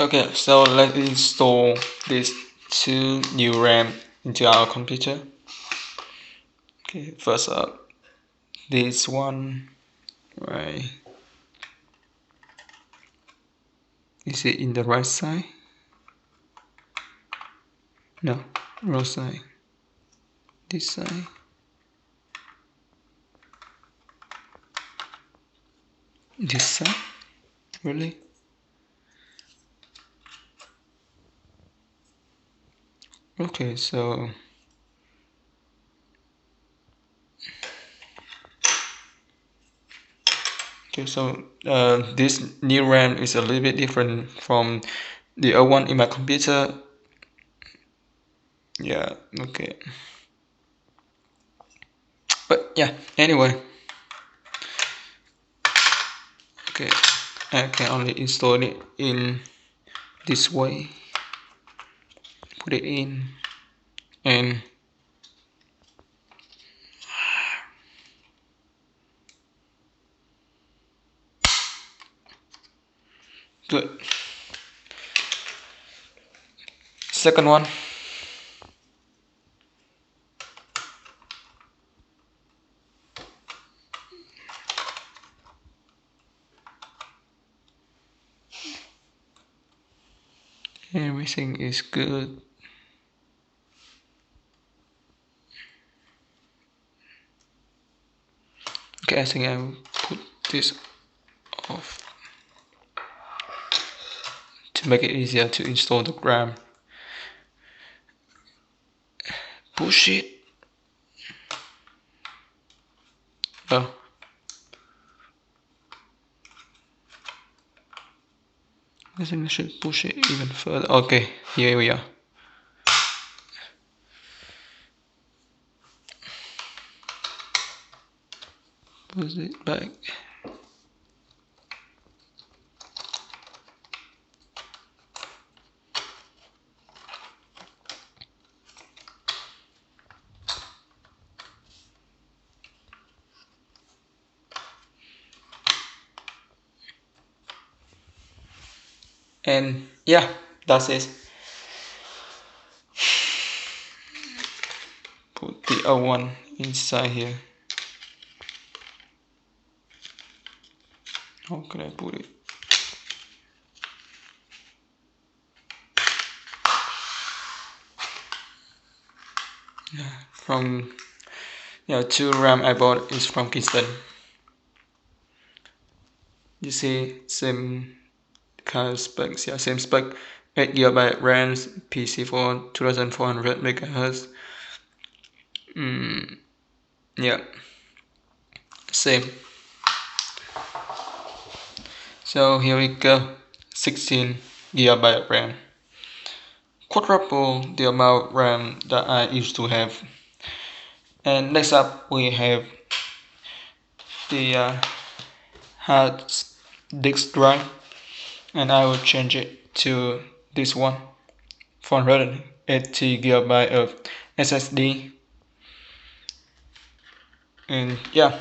Okay, so let's install these two new RAM into our computer. Okay, first up, this one, right? Is it in the right side? No, wrong side. This side. This side? Really? Okay, so this new RAM is a little bit different from the old one in my computer. Yeah, okay. But yeah, anyway. Okay, I can only install it in this way. Put it in and good. Second one. Everything is good. Okay, I think I will put this off to make it easier to install the RAM. Push it. Oh. I think I should push it even further. Okay, here we are. Push it back. And yeah, that's it. Put the other one inside here. How can I put it? From two RAM I bought is from Kingston. You see, same kind of specs, yeah, same spec. 8GB RAM, PC for 2400 MHz. Yeah, same. So here we go, 16GB RAM. Quadruple the amount of RAM that I used to have. And next up we have the hard disk drive, and I will change it to this one, 480GB of SSD. And yeah,